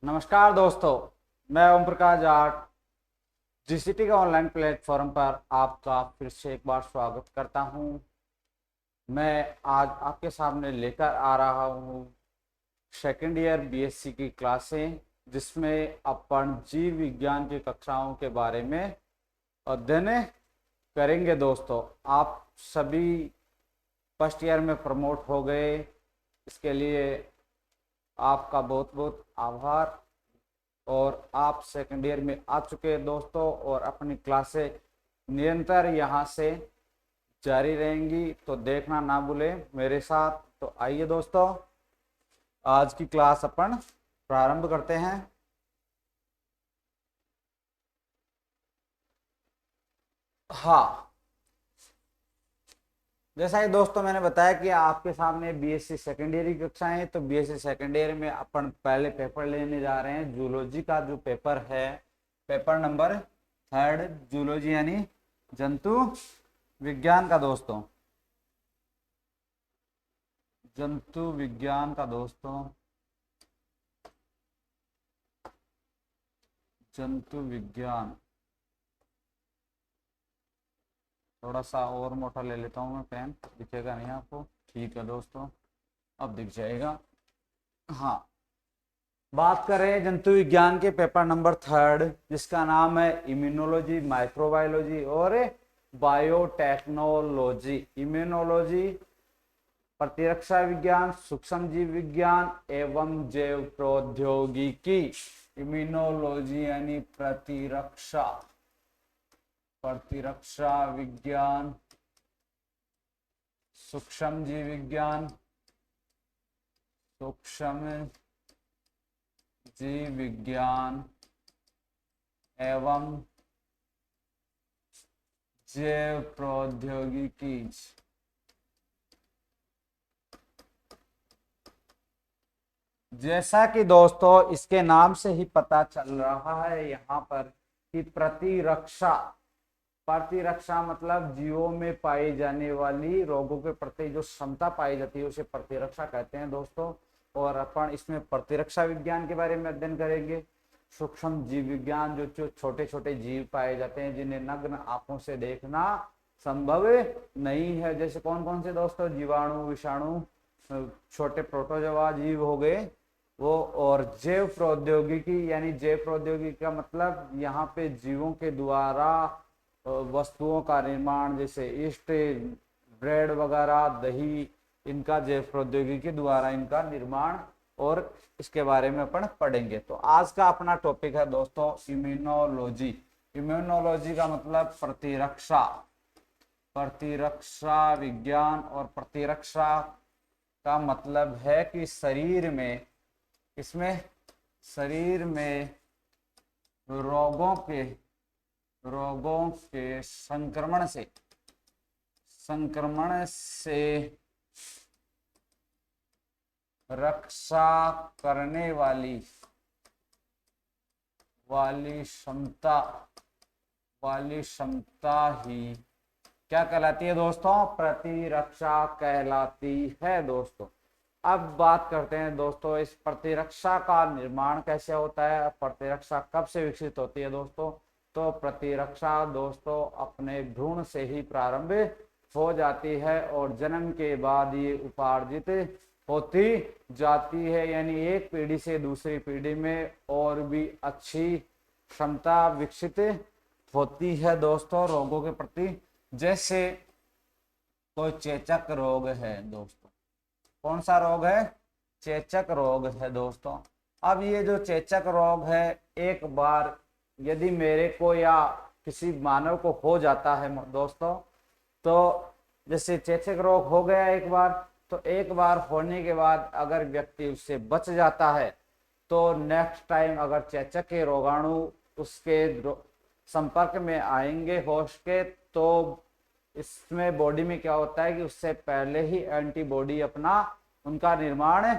नमस्कार दोस्तों, मैं ओम प्रकाश जाट जीसीटी के ऑनलाइन प्लेटफॉर्म पर आपका फिर से एक बार स्वागत करता हूं। मैं आज आपके सामने लेकर आ रहा हूं सेकेंड ईयर बीएससी की क्लासें, जिसमें अपन जीव विज्ञान की कक्षाओं के बारे में अध्ययन करेंगे। दोस्तों, आप सभी फर्स्ट ईयर में प्रमोट हो गए, इसके लिए आपका बहुत बहुत आभार। और आप सेकेंड ईयर में आ चुके हैं दोस्तों, और अपनी क्लासें निरंतर यहाँ से जारी रहेंगी, तो देखना ना भूलें मेरे साथ। तो आइए दोस्तों, आज की क्लास अपन प्रारंभ करते हैं। हाँ, जैसा कि दोस्तों मैंने बताया कि आपके सामने बीएससी सेकेंड ईयर की कक्षाएं हैं, तो बीएससी सेकेंड ईयर में अपन पहले पेपर लेने जा रहे हैं जूलॉजी का। जो पेपर है, पेपर नंबर 3 जूलॉजी यानी जंतु विज्ञान का दोस्तों। जंतु विज्ञान का दोस्तों, जंतु विज्ञान। थोड़ा सा और मोटा ले लेता हूँ मैं, पेन दिखेगा नहीं आपको? ठीक है दोस्तों, अब दिख जाएगा। हाँ, बात करें जंतु विज्ञान के पेपर नंबर 3, जिसका नाम है इम्यूनोलॉजी, माइक्रोबायोलॉजी और बायोटेक्नोलॉजी। इम्यूनोलॉजी प्रतिरक्षा विज्ञान, सूक्ष्म जीव विज्ञान एवं जैव प्रौद्योगिकी। इम्यूनोलॉजी यानी प्रतिरक्षा, प्रतिरक्षा विज्ञान, सूक्ष्म जीव विज्ञान, सूक्ष्म जीव विज्ञान एवं जैव प्रौद्योगिकी। जैसा कि दोस्तों इसके नाम से ही पता चल रहा है यहाँ पर कि प्रतिरक्षा, प्रतिरक्षा मतलब जीवों में पाई जाने वाली रोगों के प्रति जो क्षमता पाई जाती है उसे प्रतिरक्षा कहते हैं दोस्तों। और अपन इसमें प्रतिरक्षा विज्ञान के बारे में अध्ययन करेंगे। सूक्ष्म जीव विज्ञान, जो छोटे छोटे जीव पाए जाते हैं जिन्हें नग्न आंखों से देखना संभव नहीं है। जैसे कौन कौन से दोस्तों? जीवाणु, विषाणु, छोटे प्रोटोजोआ जीव हो गए वो। और जैव प्रौद्योगिकी यानी जैव प्रौद्योगिकी का मतलब यहाँ पे जीवों के द्वारा वस्तुओं का निर्माण, जैसे ईस्ट, ब्रेड वगैरह, दही, इनका जैव प्रौद्योगिकी के द्वारा इनका निर्माण, और इसके बारे में अपन पढ़ेंगे। तो आज का अपना टॉपिक है दोस्तों इम्यूनोलॉजी। इम्यूनोलॉजी का मतलब प्रतिरक्षा, प्रतिरक्षा विज्ञान। और प्रतिरक्षा का मतलब है कि शरीर में, इसमें शरीर में रोगों के संक्रमण से रक्षा करने वाली क्षमता ही क्या कहलाती है दोस्तों? प्रतिरक्षा कहलाती है दोस्तों। अब बात करते हैं दोस्तों इस प्रतिरक्षा का निर्माण कैसे होता है, प्रतिरक्षा कब से विकसित होती है दोस्तों? तो प्रतिरक्षा दोस्तों अपने भ्रूण से ही प्रारंभ हो जाती है और जन्म के बाद ये उपार्जित होती जाती है। यानी एक पीढ़ी से दूसरी पीढ़ी में और भी अच्छी क्षमता विकसित होती है दोस्तों रोगों के प्रति। जैसे कोई चेचक रोग है दोस्तों, कौन सा रोग है? चेचक रोग है दोस्तों। अब ये जो चेचक रोग है, एक बार यदि मेरे को या किसी मानव को हो जाता है दोस्तों, तो जैसे चेचक रोग हो गया एक बार, तो एक बार होने के बाद अगर व्यक्ति उससे बच जाता है, तो नेक्स्ट टाइम अगर चेचक के रोगाणु उसके संपर्क में आएंगे होस्ट के, तो इसमें बॉडी में क्या होता है कि उससे पहले ही एंटीबॉडी अपना उनका निर्माण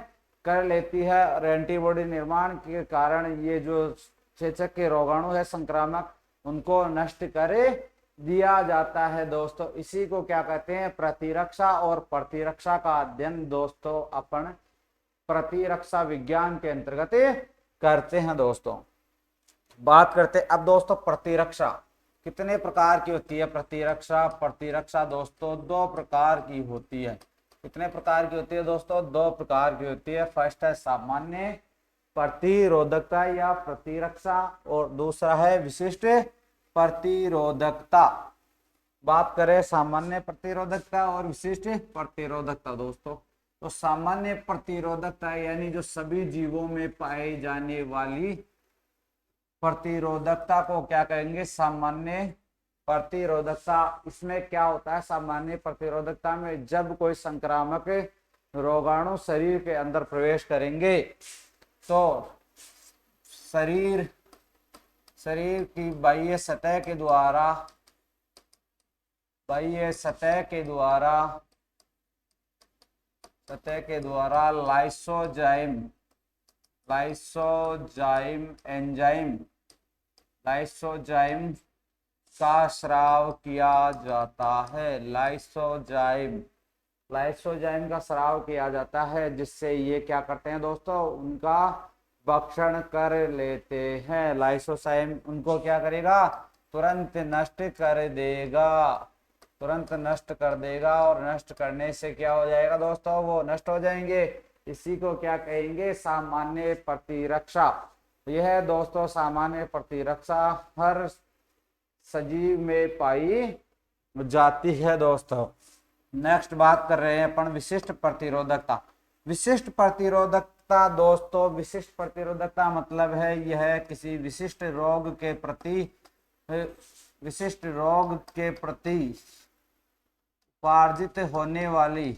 कर लेती है। और एंटीबॉडी निर्माण के कारण ये जो चेचक के रोगाणु है संक्रामक, उनको नष्ट कर दिया जाता है दोस्तों। इसी को क्या कहते हैं? प्रतिरक्षा। और प्रतिरक्षा का अध्ययन दोस्तों अपन प्रतिरक्षा विज्ञान के अंतर्गत करते हैं दोस्तों। बात करते हैं अब दोस्तों प्रतिरक्षा कितने प्रकार की होती है। प्रतिरक्षा दोस्तों दो प्रकार की होती है। कितने प्रकार की होती है दोस्तों? दो प्रकार की होती है। फर्स्ट है सामान्य प्रतिरोधकता या प्रतिरक्षा और दूसरा है विशिष्ट प्रतिरोधकता। बात करें सामान्य प्रतिरोधकता और विशिष्ट प्रतिरोधकता दोस्तों, तो सामान्य प्रतिरोधकता यानी जो सभी जीवों में पाई जाने वाली प्रतिरोधकता को क्या कहेंगे? सामान्य प्रतिरोधकता। इसमें क्या होता है सामान्य प्रतिरोधकता में? जब कोई संक्रामक रोगाणु शरीर के अंदर प्रवेश करेंगे तो शरीर की बाह्य सतह के द्वारा लाइसोजाइम का स्राव किया जाता है। लाइसोजाइम का स्राव किया जाता है, जिससे ये क्या करते हैं दोस्तों? उनका भक्षण कर लेते हैं। लाइसोजाइम उनको क्या करेगा? तुरंत नष्ट कर देगा और नष्ट करने से क्या हो जाएगा दोस्तों? वो नष्ट हो जाएंगे। इसी को क्या कहेंगे? सामान्य प्रतिरक्षा। यह है दोस्तों सामान्य प्रतिरक्षा हर सजीव में पाई जाती है दोस्तों। नेक्स्ट बात कर रहे हैं अपन विशिष्ट प्रतिरोधकता। विशिष्ट प्रतिरोधकता दोस्तों, विशिष्ट प्रतिरोधकता मतलब है यह किसी विशिष्ट रोग के प्रति उपार्जित होने वाली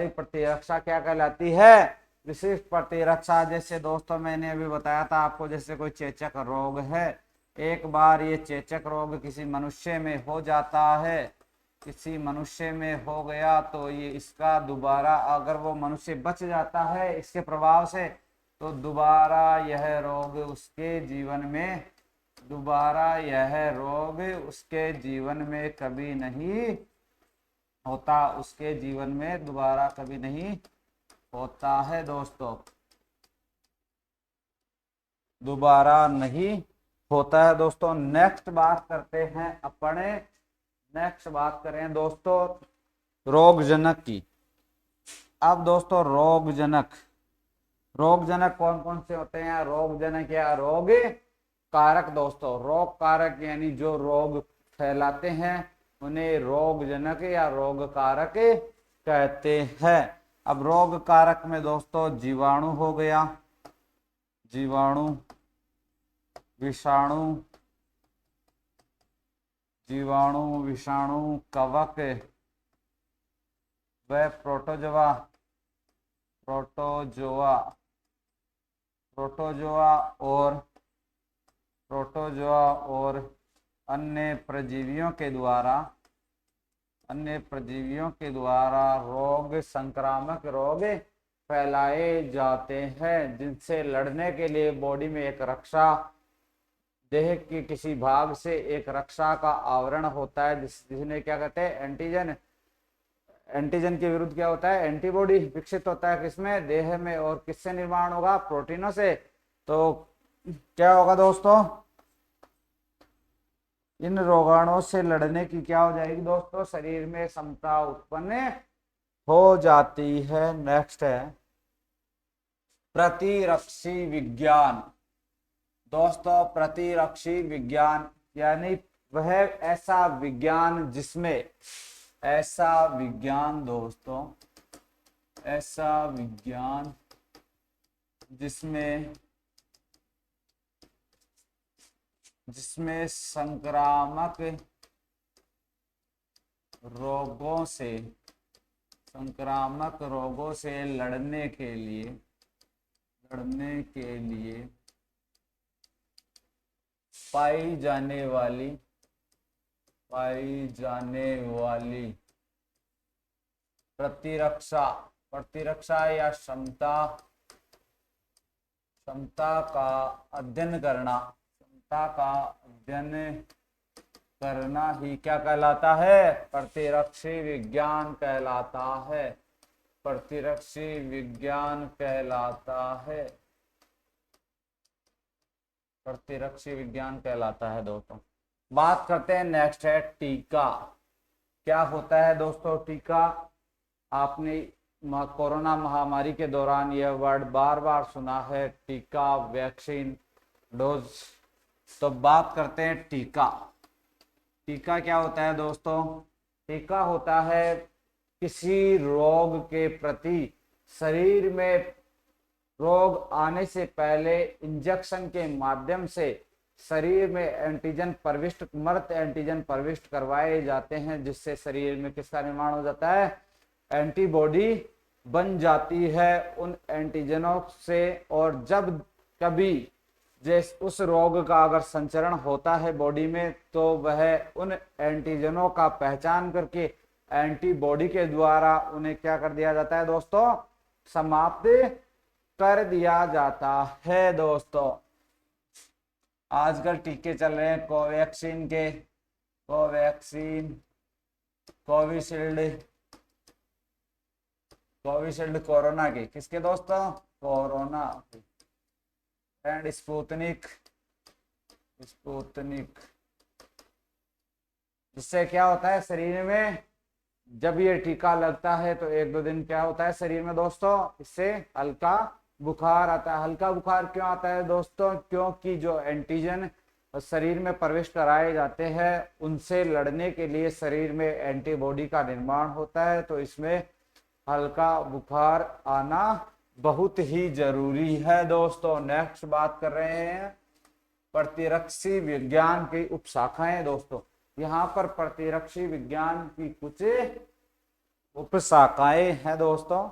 प्रतिरक्षा क्या कहलाती है? विशिष्ट प्रतिरक्षा। जैसे दोस्तों मैंने अभी बताया था आपको, जैसे कोई चेचक रोग है, एक बार ये चेचक रोग किसी मनुष्य में हो जाता है, किसी मनुष्य में हो गया तो ये इसका दोबारा अगर वो मनुष्य बच जाता है इसके प्रभाव से, तो दोबारा यह रोग उसके जीवन में कभी नहीं होता है दोस्तों, दोबारा नहीं होता है दोस्तों। नेक्स्ट बात करें दोस्तों रोगजनक की। अब दोस्तों रोगजनक कौन कौन से होते हैं? रोगजनक या रोग कारक दोस्तों। रोग कारक यानी जो रोग फैलाते हैं उन्हें रोगजनक या रोग कारक कहते हैं। अब रोग कारक में दोस्तों जीवाणु हो गया, विषाणु, कवक व प्रोटोजोआ और अन्य प्रजीवियों के द्वारा संक्रामक रोग फैलाए जाते हैं, जिनसे लड़ने के लिए बॉडी में देह के किसी भाग से एक रक्षा का आवरण होता है, जिसने क्या कहते हैं? एंटीजन के विरुद्ध क्या होता है? एंटीबॉडी विकसित होता है। किसमें? देह में। और किससे निर्माण होगा? प्रोटीनों से। तो क्या होगा दोस्तों? इन रोगाणुओं से लड़ने की क्या हो जाएगी दोस्तों? शरीर में क्षमता उत्पन्न हो जाती है। नेक्स्ट है प्रतिरक्षी विज्ञान। दोस्तों प्रतिरक्षी विज्ञान यानी वह ऐसा विज्ञान जिसमें संक्रामक रोगों से लड़ने के लिए पाई जाने वाली प्रतिरक्षा या क्षमता का अध्ययन करना ही क्या कहलाता है? प्रतिरक्षी विज्ञान कहलाता है। प्रतिरक्षी विज्ञान कहलाता है। प्रतिरक्षी विज्ञान कहलाता है दोस्तों। बात करते हैं, नेक्स्ट है टीका। क्या होता है दोस्तों टीका? आपने कोरोना महामारी के दौरान यह वर्ड बार बार सुना है, टीका, वैक्सीन, डोज। तो बात करते हैं टीका। टीका क्या होता है दोस्तों? टीका होता है किसी रोग के प्रति शरीर में रोग आने से पहले इंजेक्शन के माध्यम से शरीर में एंटीजन प्रविष्ट, मृत एंटीजन प्रविष्ट करवाए जाते हैं, जिससे शरीर में किसका निर्माण हो जाता है? एंटीबॉडी बन जाती है उन एंटीजनों से। और जब कभी जैसे उस रोग का अगर संचरण होता है बॉडी में, तो वह उन एंटीजनों का पहचान करके एंटीबॉडी के द्वारा उन्हें क्या कर दिया जाता है दोस्तों? समाप्त कर दिया जाता है दोस्तों। आजकल टीके चल रहे हैं कोवैक्सीन के, कोवैक्सीन, कोविशील्ड, कोविशील्ड कोरोना के, किसके दोस्तों? Corona, and Sputnik, Sputnik. इससे क्या होता है शरीर में? जब ये टीका लगता है तो एक दो दिन क्या होता है शरीर में दोस्तों? इससे हल्का बुखार आता है। हल्का बुखार क्यों आता है दोस्तों? क्योंकि जो एंटीजन शरीर में प्रवेश कराए जाते हैं उनसे लड़ने के लिए शरीर में एंटीबॉडी का निर्माण होता है, तो इसमें हल्का बुखार आना बहुत ही जरूरी है दोस्तों। नेक्स्ट बात कर रहे हैं प्रतिरक्षी विज्ञान की उपशाखाएं दोस्तों। यहाँ पर प्रतिरक्षी विज्ञान की कुछ उपशाखाएं हैं दोस्तों।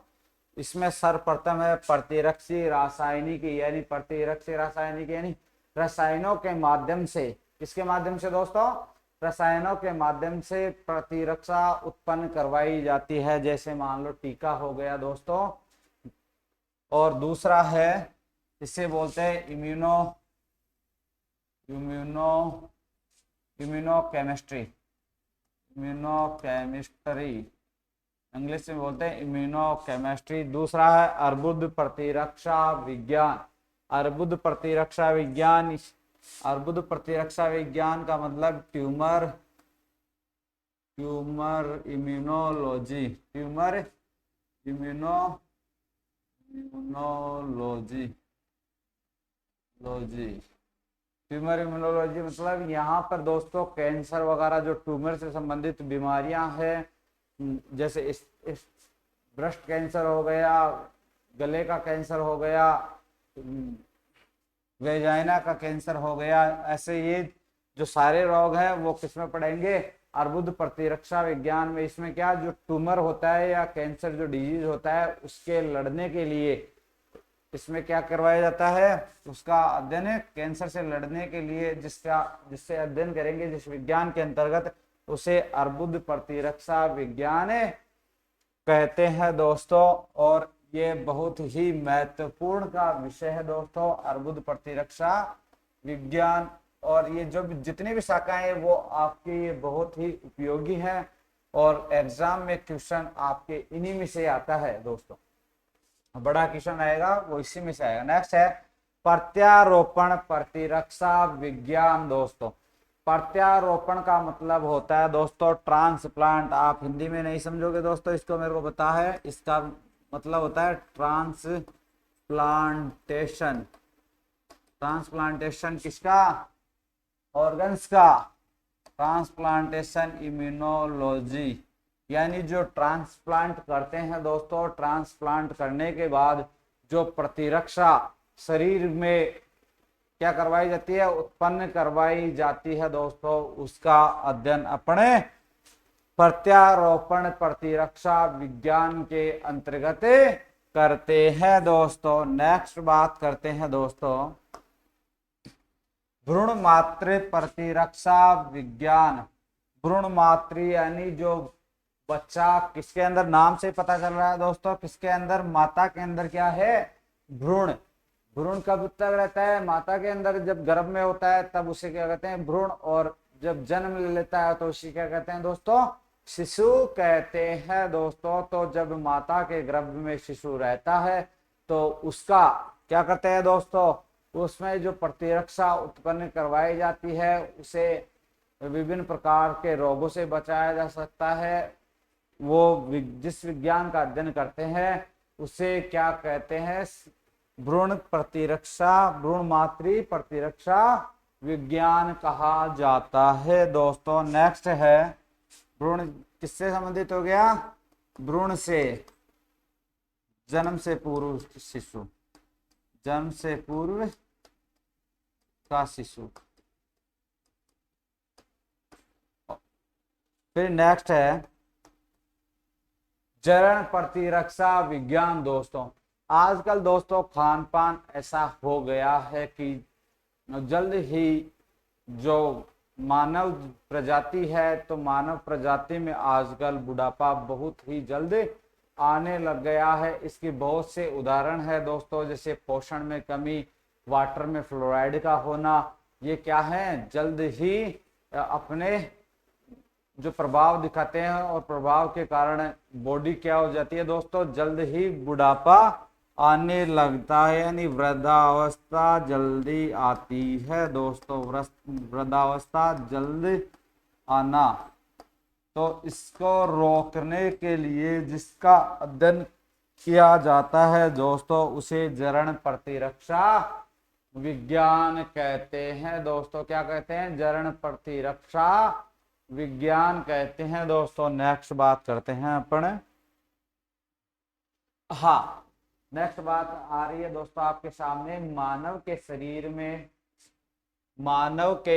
इसमें सर्वप्रथम है प्रतिरक्षी रासायनिकी, यानी प्रतिरक्षी रासायनिक यानी रसायनों के माध्यम से, किसके माध्यम से दोस्तों? रसायनों के माध्यम से प्रतिरक्षा उत्पन्न करवाई जाती है, जैसे मान लो टीका हो गया दोस्तों। और दूसरा है, इसे बोलते हैं इम्यूनोकेमिस्ट्री, इम्यूनोकेमिस्ट्री इंग्लिश में बोलते हैं इम्यूनोकेमिस्ट्री। दूसरा है अर्बुद प्रतिरक्षा विज्ञान, अर्बुद प्रतिरक्षा विज्ञान। अर्बुद प्रतिरक्षा विज्ञान का मतलब tumour immunology, tumour immunology, tumour immunology मतलब यहाँ पर दोस्तों कैंसर वगैरह जो ट्यूमर से संबंधित बीमारियां हैं, जैसे इस ब्रेस्ट कैंसर हो गया, गले का कैंसर हो गया, वेजाइना का कैंसर हो गया, ऐसे ये जो सारे रोग हैं वो किसमें पड़ेंगे? अर्बुद प्रतिरक्षा विज्ञान में। इसमें क्या, जो ट्यूमर होता है या कैंसर जो डिजीज होता है उसके लड़ने के लिए इसमें क्या करवाया जाता है? उसका अध्ययन है कैंसर से लड़ने के लिए जिससे अध्ययन करेंगे जिस विज्ञान के अंतर्गत, उसे अर्बुद प्रतिरक्षा विज्ञान कहते हैं दोस्तों। और ये बहुत ही महत्वपूर्ण का विषय है दोस्तों, अर्बुद प्रतिरक्षा विज्ञान। और ये जो जितनी भी शाखाएं हैं वो आपके ये बहुत ही उपयोगी हैं, और एग्जाम में क्वेश्चन आपके इन्हीं में से आता है दोस्तों। बड़ा क्वेश्चन आएगा वो इसी में से आएगा। नेक्स्ट है प्रत्यारोपण प्रतिरक्षा विज्ञान दोस्तों। प्रत्यारोपण का मतलब होता है दोस्तों ट्रांसप्लांट। आप हिंदी में नहीं समझोगे दोस्तों, इसको मेरे को पता है। इसका मतलब होता है ट्रांसप्लांटेशन। ट्रांसप्लांटेशन किसका? ऑर्गन्स का। ट्रांसप्लांटेशन इम्यूनोलॉजी, यानी जो ट्रांसप्लांट करते हैं दोस्तों, ट्रांसप्लांट करने के बाद जो प्रतिरक्षा शरीर में क्या करवाई जाती है? उत्पन्न करवाई जाती है दोस्तों, उसका अध्ययन अपने प्रत्यारोपण प्रतिरक्षा विज्ञान के अंतर्गत करते हैं दोस्तों। नेक्स्ट बात करते हैं दोस्तों भ्रूण मातृ प्रतिरक्षा विज्ञान। भ्रूण मातृ यानी जो बच्चा, किसके अंदर, नाम से पता चल रहा है दोस्तों, किसके अंदर? माता के अंदर क्या है? भ्रूण। भ्रूण कब तक रहता है? माता के अंदर जब गर्भ में होता है तब उसे क्या कहते हैं? भ्रूण। और जब जन्म ले लेता है तो उसी क्या कहते हैं दोस्तों, शिशु कहते हैं दोस्तों। तो जब माता के गर्भ में शिशु रहता है तो उसका क्या करते हैं दोस्तों, उसमें जो प्रतिरक्षा उत्पन्न करवाई जाती है उसे विभिन्न प्रकार के रोगों से बचाया जा सकता है। वो जिस विज्ञान का अध्ययन करते हैं उसे क्या कहते हैं, भ्रूण प्रतिरक्षा, भ्रूण मातृ प्रतिरक्षा विज्ञान कहा जाता है दोस्तों। नेक्स्ट है भ्रूण किससे संबंधित हो गया, भ्रूण से, जन्म से पूर्व शिशु, जन्म से पूर्व का शिशु। फिर नेक्स्ट है जरण प्रतिरक्षा विज्ञान दोस्तों। आजकल दोस्तों खान पान ऐसा हो गया है कि जल्द ही जो मानव प्रजाति है, तो मानव प्रजाति में आजकल बुढ़ापा बहुत ही जल्द आने लग गया है। इसकी बहुत से उदाहरण है दोस्तों, जैसे पोषण में कमी, वाटर में फ्लोराइड का होना, ये क्या है, जल्द ही अपने जो प्रभाव दिखाते हैं और प्रभाव के कारण बॉडी क्या हो जाती है दोस्तों, जल्द ही बुढ़ापा आने लगता है, यानी वृद्धावस्था जल्दी आती है दोस्तों, वृद्धावस्था जल्द आना। तो इसको रोकने के लिए जिसका अध्ययन किया जाता है दोस्तों उसे जरण प्रतिरक्षा विज्ञान कहते हैं दोस्तों। क्या कहते हैं, जरण प्रतिरक्षा विज्ञान कहते हैं दोस्तों। नेक्स्ट बात करते हैं अपन, हाँ नेक्स्ट बात आ रही है दोस्तों आपके सामने, मानव के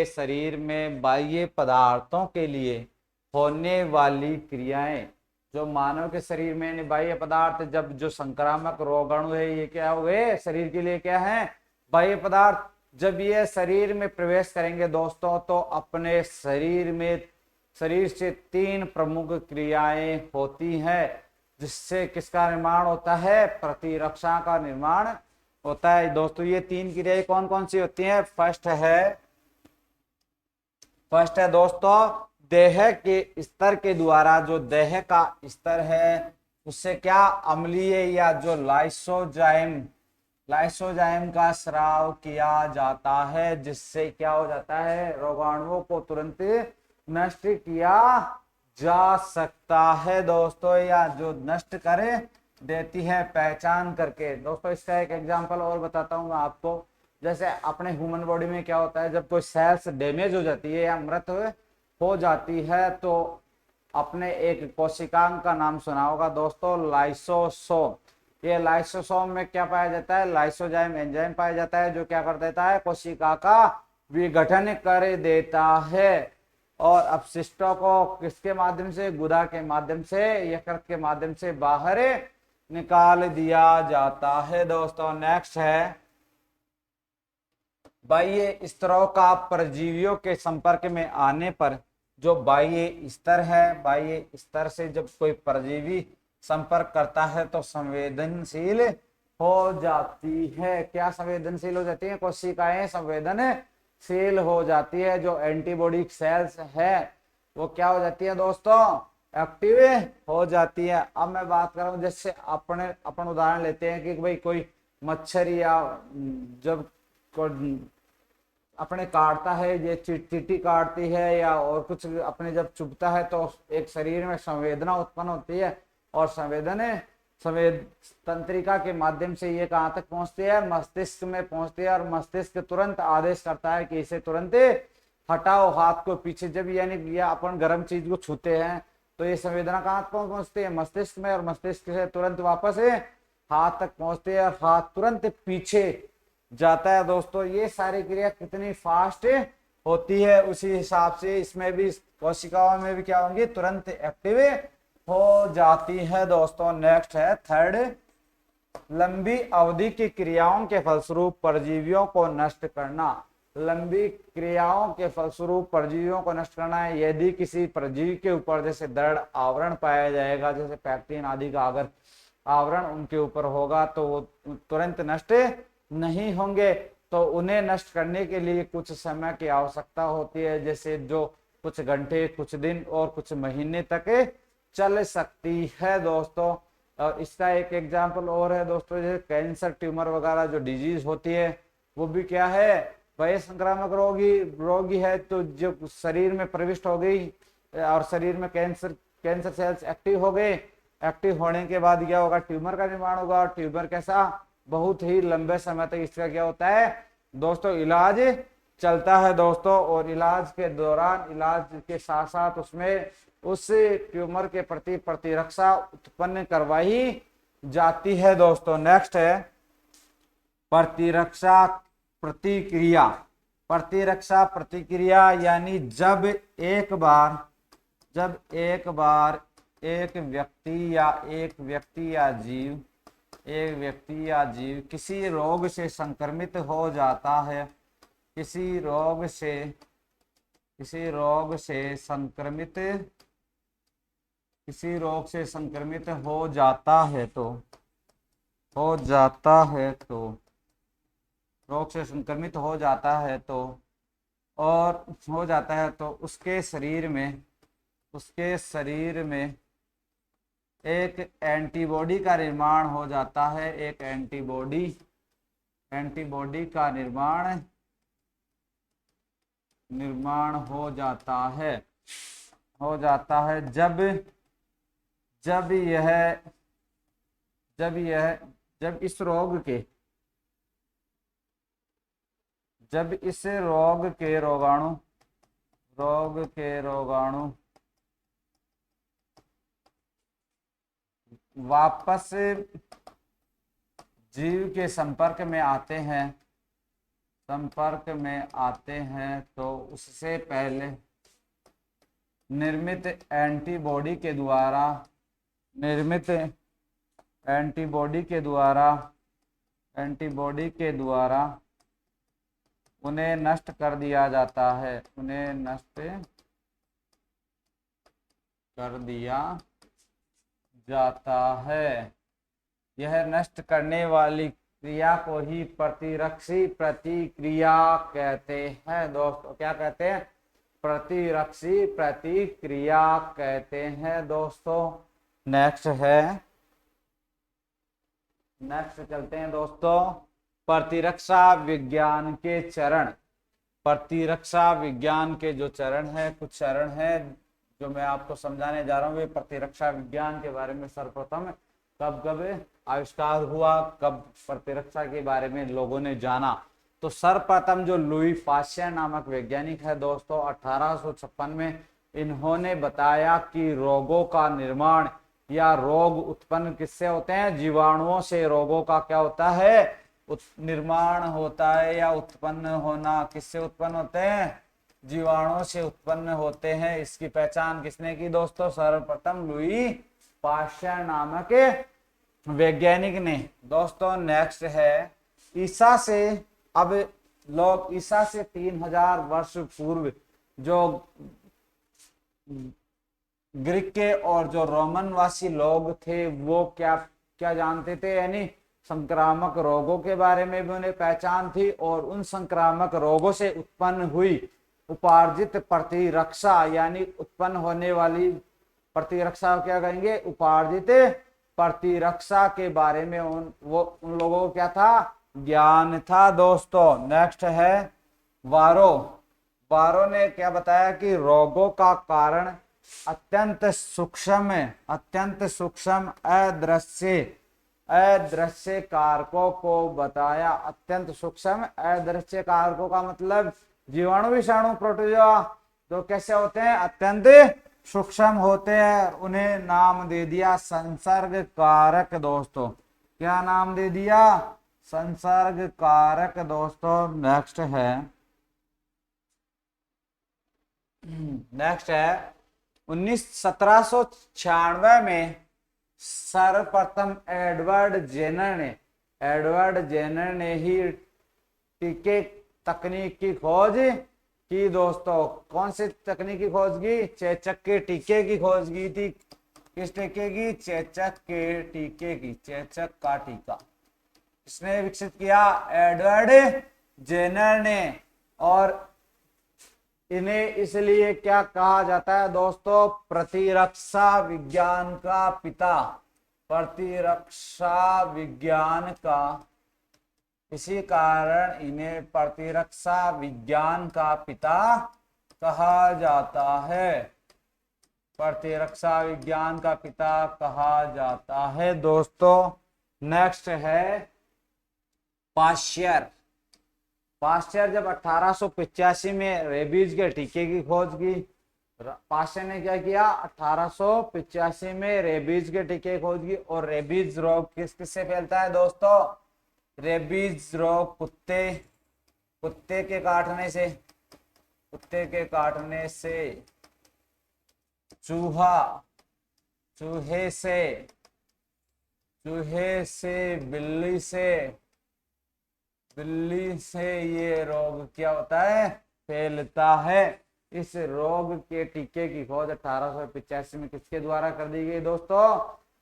शरीर में बाह्य पदार्थों के लिए होने वाली क्रियाएं। जो मानव के शरीर में बाह्य पदार्थ, जब जो संक्रामक रोगाणु है ये क्या हो गए, शरीर के लिए क्या है, बाह्य पदार्थ। जब ये शरीर में प्रवेश करेंगे दोस्तों तो अपने शरीर से 3 प्रमुख क्रियाएं होती हैं, जिससे किसका निर्माण होता है, प्रतिरक्षा का निर्माण होता है दोस्तों। ये 3 क्रियाएं कौन कौन सी होती हैं, फर्स्ट है दोस्तों देह के स्तर के द्वारा, जो देह का स्तर है उससे क्या, अम्लीय या जो लाइसोजाइम का स्राव किया जाता है, जिससे क्या हो जाता है, रोगाणुओं को तुरंत नष्ट किया जा सकता है दोस्तों, या जो नष्ट करे देती है पहचान करके दोस्तों। इसका एक एग्जांपल और बताता हूँ मैं आपको। जैसे अपने ह्यूमन बॉडी में क्या होता है, जब कोई सेल्स डैमेज हो जाती है या मृत हो जाती है तो अपने एक कोशिकांग का नाम सुना होगा दोस्तों, लाइसोसोम। ये लाइसोसोम में क्या पाया जाता है, लाइसोजाइम एंजाइम पाया जाता है, जो क्या कर देता है, कोशिका का विघटन कर देता है और अपशिष्टों को किसके माध्यम से, गुदा के माध्यम से, यकृत के माध्यम से बाहर निकाल दिया जाता है दोस्तों। नेक्स्ट है बाह्य स्तरों का परजीवियों के संपर्क में आने पर, जो बाह्य स्तर है, बाह्य स्तर से जब कोई परजीवी संपर्क करता है तो संवेदनशील हो जाती है। क्या संवेदनशील हो जाती है, कोशिकाएं संवेदनशील हो जाती है। जो एंटीबॉडी सेल्स है वो क्या हो जाती है दोस्तों, एक्टिव हो जाती है। अब मैं बात कर रहा हूँ, जैसे अपन उदाहरण लेते हैं कि भाई कोई मच्छर या जब अपने काटता है, ये चींटी काटती है या और कुछ अपने जब चुभता है तो एक शरीर में संवेदना उत्पन्न होती है और संवेद तंत्रिका के माध्यम से ये कहाँ तक पहुंचती है, मस्तिष्क में पहुंचती है और मस्तिष्क तुरंत आदेश करता है कि इसे तुरंत हटाओ हाथ को पीछे। जब यानी ये अपन गर्म चीज को छूते हैं तो ये संवेदना कहाँ तक पहुंचती है, मस्तिष्क में, और मस्तिष्क से तुरंत वापस हाथ तक पहुंचती है और हाथ तुरंत पीछे जाता है दोस्तों। ये सारी क्रिया कितनी फास्ट होती है उसी हिसाब से इसमें भी, कोशिकाओं में भी क्या होंगी, तुरंत एक्टिव हो जाती है दोस्तों। नेक्स्ट है थर्ड, लंबी अवधि की क्रियाओं के फलस्वरूप परजीवियों को नष्ट करना। लंबी क्रियाओं के फलस्वरूप परजीवियों को नष्ट करना है। यदि किसी परजीवी के ऊपर जैसे दृढ़ आवरण पाया जाएगा, जैसे पैक्टिन आदि का अगर आवरण उनके ऊपर होगा तो वो तुरंत नष्ट नहीं होंगे। तो उन्हें नष्ट करने के लिए कुछ समय की आवश्यकता होती है, जैसे जो कुछ घंटे, कुछ दिन और कुछ महीने तक चल सकती है दोस्तों। और इसका एक एग्जाम्पल और है दोस्तों, जैसे कैंसर, ट्यूमर वगैरह जो डिजीज होती है वो भी क्या है, वह संक्रामक रोगी है। तो जो शरीर में प्रविष्ट हो गई और शरीर में कैंसर सेल्स एक्टिव हो गए, एक्टिव होने के बाद क्या होगा, ट्यूमर का निर्माण होगा। और ट्यूमर कैसा, बहुत ही लंबे समय तक इसका क्या होता है दोस्तों, इलाज चलता है दोस्तों। और इलाज के दौरान, इलाज के साथ साथ उसमें उस ट्यूमर के प्रति प्रतिरक्षा उत्पन्न करवाई जाती है दोस्तों। नेक्स्ट है प्रतिरक्षा प्रतिक्रिया। प्रतिरक्षा प्रतिक्रिया यानी जब एक बार एक व्यक्ति या जीव किसी रोग से संक्रमित हो जाता है, किसी रोग से संक्रमित हो जाता है तो रोग से संक्रमित हो जाता है तो उसके शरीर में एक एंटीबॉडी का निर्माण हो जाता है। एक एंटीबॉडी का निर्माण हो जाता है जब इस रोग के रोगाणु वापस जीव के संपर्क में आते हैं तो उससे पहले निर्मित एंटीबॉडी के द्वारा उन्हें नष्ट कर दिया जाता है। यह नष्ट करने वाली क्रिया को ही प्रतिरक्षी प्रतिक्रिया कहते हैं दोस्तों। क्या कहते हैं, प्रतिरक्षी प्रतिक्रिया कहते हैं दोस्तों। नेक्स्ट चलते हैं दोस्तों, प्रतिरक्षा विज्ञान के चरण। प्रतिरक्षा विज्ञान के जो चरण है, कुछ चरण है जो मैं आपको समझाने जा रहा हूँ। वे प्रतिरक्षा विज्ञान के बारे में सर्वप्रथम कब आविष्कार हुआ, कब प्रतिरक्षा के बारे में लोगों ने जाना, तो सर्वप्रथम जो लुई पाश्चर नामक वैज्ञानिक है दोस्तों, 1856 में इन्होंने बताया कि रोगों का निर्माण या रोग उत्पन्न किससे होते हैं, जीवाणुओं से। रोगों का क्या होता है, निर्माण होता है या उत्पन्न होना किससे उत्पन्न होते हैं, जीवाणुओं से उत्पन्न होते हैं। इसकी पहचान किसने की दोस्तों, सर्वप्रथम लुई पाश्चर नामक वैज्ञानिक ने दोस्तों। नेक्स्ट है ईसा से 3000 वर्ष पूर्व जो ग्रीक के और जो रोमन वासी लोग थे वो क्या जानते थे, यानी संक्रामक रोगों के बारे में भी उन्हें पहचान थी। और उन संक्रामक रोगों से उत्पन्न हुई उपार्जित प्रतिरक्षा, यानी उत्पन्न होने वाली प्रतिरक्षा क्या कहेंगे, उपार्जित प्रतिरक्षा के बारे में उन लोगों को क्या था, ज्ञान था दोस्तों। नेक्स्ट है वारो ने क्या बताया कि रोगों का कारण अत्यंत सूक्ष्म अदृश्य कारकों को बताया। अत्यंत सूक्ष्म अदृश्य कारकों का मतलब जीवाणु, विषाणु, प्रोटोजोआ तो कैसे होते हैं, अत्यंत सूक्ष्म होते हैं। उन्हें नाम दे दिया संसर्ग कारक दोस्तों। क्या नाम दे दिया, संसर्ग कारक दोस्तों। नेक्स्ट है 1796 में सर्वप्रथम एडवर्ड जेनर ने ही टीके तकनीक की खोज की दोस्तों। कौन सी तकनीक की खोज की, चेचक के टीके की खोज की थी। किस टीके की, चेचक के टीके की, चेचक का टीका किसने विकसित किया, एडवर्ड जेनर ने। और इन्हें इसलिए क्या कहा जाता है दोस्तों? प्रतिरक्षा विज्ञान का पिता। प्रतिरक्षा विज्ञान का, इसी कारण इन्हें प्रतिरक्षा विज्ञान का पिता कहा जाता है। प्रतिरक्षा विज्ञान का पिता कहा जाता है दोस्तों। नेक्स्ट है पाश्चर। पाश्चर जब 1885 में रेबीज के टीके की खोज की। पाश्चर ने क्या किया? 1885 में रेबीज के टीके की खोज की। और रेबीज रोग किस किस से फैलता है दोस्तों? रेबीज रोग कुत्ते के काटने से, कुत्ते के काटने से, चूहे से, बिल्ली से ये रोग क्या होता है? फैलता है। इस रोग के टीके की खोज 1885 में किसके द्वारा कर दी गई दोस्तों?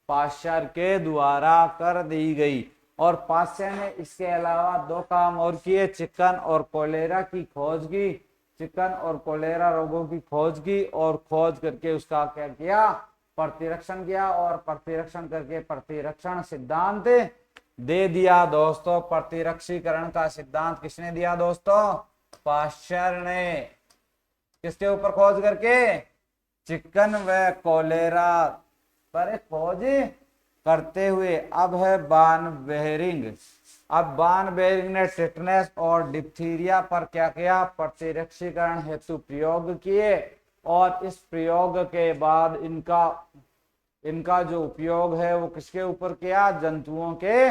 पाश्चर के द्वारा कर दी गई। और पाश्चर ने इसके अलावा दो काम और किए, चिकन और कोलेरा की खोज की। चिकन और कोलेरा रोगों की खोज की और खोज करके उसका क्या किया? प्रतिरक्षण किया। और प्रतिरक्षण करके प्रतिरक्षण सिद्धांत दे दिया दोस्तों। प्रतिरक्षीकरण का सिद्धांत किसने दिया दोस्तों? पाश्चर ने। किसके ऊपर खोज करके? चिकन व कोलेरा पर खोज करते हुए। अब है बान बेहरिंग। अब बान बेहरिंग ने टिटनेस और डिप्थीरिया पर क्या किया? प्रतिरक्षीकरण हेतु प्रयोग किए। और इस प्रयोग के बाद इनका जो उपयोग है वो किसके ऊपर किया? जंतुओं के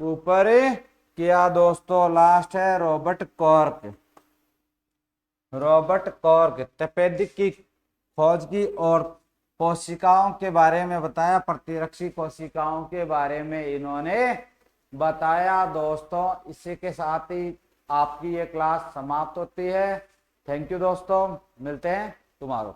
ऊपर किया दोस्तों। लास्ट है रॉबर्ट कॉर्क। रॉबर्ट कॉर्क तपेदिक की खोज की और कोशिकाओं के बारे में बताया। प्रतिरक्षी कोशिकाओं के बारे में इन्होंने बताया दोस्तों। इसी के साथ ही आपकी ये क्लास समाप्त होती है। थैंक यू दोस्तों, मिलते हैं तुम्हारों।